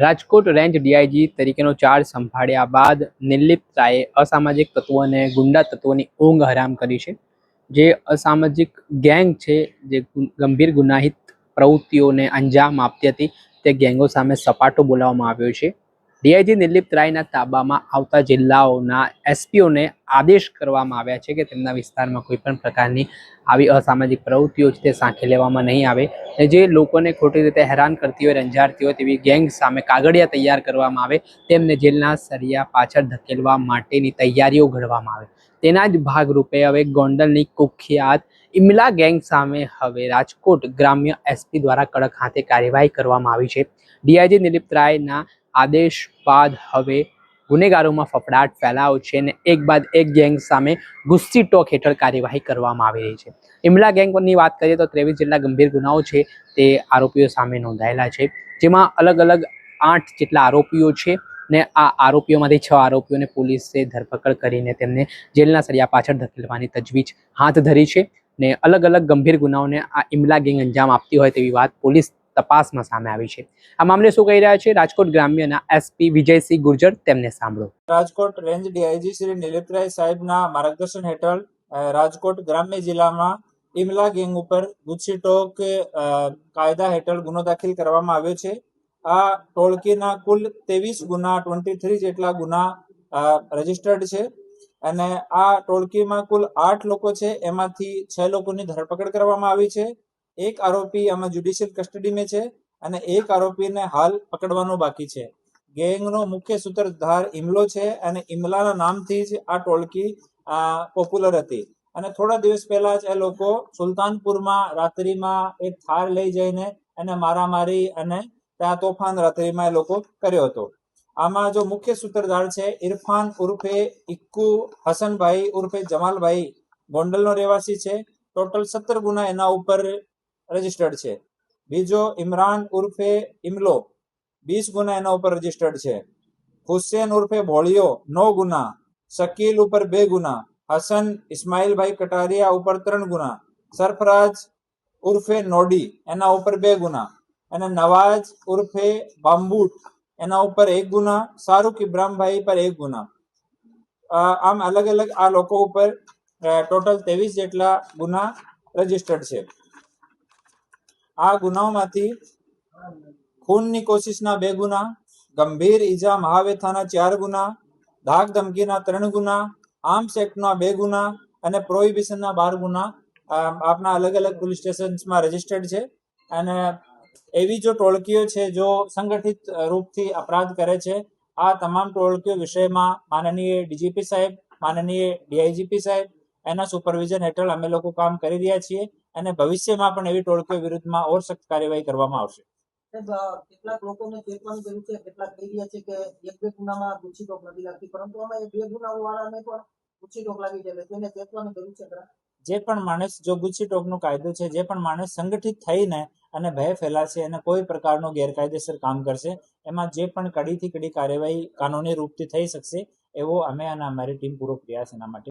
Rajkot range DIG તરીકેનો charge સંભાળ્યા બાદ નિર્લિપ્ત રાયે અસામાજિક તત્વો અને ગુંડા તત્વોની ઊંઘ હરામ કરી છે. જે અસામાજિક ગેંગ છે, જે ગંભીર ગુનાહિત પ્રવૃત્તિઓને અંજામ આપતી હતી, તે ગેંગો સામે સપાટો બોલાવવામાં આવ્યો છે. ડીઆઈજી નિર્લિપ્ત રાયના તાબામાં આવતા જિલ્લાઓના એસપીઓને આદેશ કરવામાં આવ્યા છે કે તેમના વિસ્તારમાં કોઈ પણ પ્રકારની આવી અસામાજિક પ્રવૃત્તિઓ છે તે સાંખી લેવામાં નહીં આવે. જે લોકોને ખોટી રીતે હેરાન કરતી હોય, રંજાડતી હોય તેવી ગેંગ સામે કાગળિયા તૈયાર કરવામાં આવે, તેમને જેલના સળિયા પાછળ ધકેલવા માટેની તૈયારીઓ ઘડવામાં આવે. તેના જ ભાગરૂપે હવે ગોંડલની કુખ્યાત ઇમલા ગેંગ સામે હવે રાજકોટ ગ્રામ્ય એસપી દ્વારા કડક હાથે કાર્યવાહી કરવામાં આવી છે. ડીઆઈજી નિર્લિપ્ત રાયના આદેશ બાદ હવે ગુનેગારોમાં ફફડાટ ફેલાયો છે અને એક બાદ એક ગેંગ સામે ગુસ્સી ટોક હેઠળ કાર્યવાહી કરવામાં આવી રહી છે. ઇમલા ગેંગની વાત કરીએ તો 23 જેટલા ગંભીર ગુનાઓ છે તે આરોપીઓ સામે નોંધાયેલા છે, જેમાં અલગ અલગ 8 જેટલા આરોપીઓ છે ને આ આરોપીઓમાંથી 6 આરોપીઓને પોલીસે ધરપકડ કરીને તેમને જેલના સળિયા પાછળ ધકેલવાની તજવીજ હાથ ધરી છે ને અલગ અલગ ગંભીર ગુનાઓને આ ઇમલા ગેંગ અંજામ આપતી હોય તેવી વાત પોલીસ તપાસમાં સામે આવી છે. આ મામલે શું કહી રહ્યા છે રાજકોટ ગ્રામ્યના એસપી વિજયસિંહ ગુર્જર, તેમને સાંભળો. રાજકોટ રેન્જ ડીઆઈજી શ્રી નિર્લિપ્ત રાય સાહેબના માર્ગદર્શન હેઠળ રાજકોટ ગ્રામ્ય જિલ્લામાં ઇમલા ગેંગ ઉપર ગુસ્સી ટોક કાયદા હેઠળ ગુનો દાખલ કરવામાં આવ્યો છે. આ ટોળકીના કુલ 23 ગુના 23 જેટલા ગુના રજીસ્ટર્ડ છે અને આ ટોળકીમાં કુલ 8 લોકો છે, એમાંથી 6 લોકોની ધરપકડ કરવામાં આવી છે. એક આરોપી આમાં જ્યુડિશિયલ કસ્ટડીમાં છે અને એક આરોપીને હાલ પકડવાનો બાકી છે. ગેંગનો મુખ્ય સૂત્રધાર ઇમલો છે અને ઇમલાના નામથી જ આ ટોળકી પોપ્યુલર હતી. અને થોડા દિવસ પહેલા જ એ લોકો સુલતાનપુરમાં રાત્રિમાં એક થાર લઈ જઈને એને મારામારી અને ત્યાં તોફાન રાત્રિમાં એ લોકો કર્યો હતો. આમાં જો મુખ્ય સૂત્રધાર છે ઇરફાન ઉર્ફે ઇક્કુ હસનભાઈ ઉર્ફે જમાલભાઈ, ગોંડલનો રહેવાસી છે. ટોટલ 17 ગુના એના ઉપર રજીસ્ટર્ડ છે. બીજો ઇમરાન ઉર્ફે ઇમલો, 20 ગુના એના ઉપર રજીસ્ટર્ડ છે. હુસેન ઉર્ફે ભોળિયો, 9 ગુના. શકીલ ઉપર 2 ગુના. હસન ઇસ્માઇલભાઈ કટારિયા ઉપર 3 ગુના. સરફરાજ ઉર્ફે નોડી, એના ઉપર 2 ગુના. અને નવાજ ઉર્ફે બામ્બુટ, એના ઉપર 1 ગુના. શાહરુખ ઇબ્રાહીમભાઈ પર 1 ગુના. આમ અલગ અલગ આ લોકો ઉપર ટોટલ 23 જેટલા ગુના રજીસ્ટર્ડ છે. આ ગુનાઓમાંથી ખૂનની કોશિશના 2 ગુના, ગંભીર ઈજા મહાવેથાના 4 ગુના, ધાક ધમકીના 3 ગુના, આર્મ્સ એક્ટના 2 ગુના અને પ્રોહિબિશનના 12 ગુના આપના અલગ અલગ પોલીસ સ્ટેશન્સમાં રજીસ્ટર્ડ છે. અને એવી જો ટોળકીઓ છે જો સંગઠિત રૂપથી અપરાધ કરે છે, આ તમામ ટોળકીઓ વિષયમાં માનનીય ડીજીપી સાહેબ, માનનીય ડીઆઈજીપી સાહેબ એના સુપરવિઝન હેઠળ અમે લોકો કામ કરી રહ્યા છીએ અને ભવિષ્યમાં પણ એવી ટોળકીઓ વિરુદ્ધમાં ઓર સખ્ત કાર્યવાહી કરવામાં આવશે. કેટલાક લોકોને ચેતવાનું કર્યું છે, કેટલાક કહી રહ્યા છે કે 1-2 ગુનામાં ગુસ્સી ટોક નથી લાગતી, પરંતુ આમાં 2 ગુના વાળાને પણ ગુસ્સી ટોક લાગી છે, તેને ચેતવાનું કર્યું છે ખરા? જે પણ માણસ જો ગુસ્સી ટોકનો કાયદો છે, જે પણ માણસ સંગઠિત થઈને અને ભય ફેલાશે અને કોઈ પ્રકારનો ગેરકાયદેસર કામ કરશે, એમાં જે પણ કડીથી કડી કાર્યવાહી કાનૂની રૂપથી થઈ શકશે એવો અમે અને અમારી ટીમ પૂરો પ્રયાસ એના માટે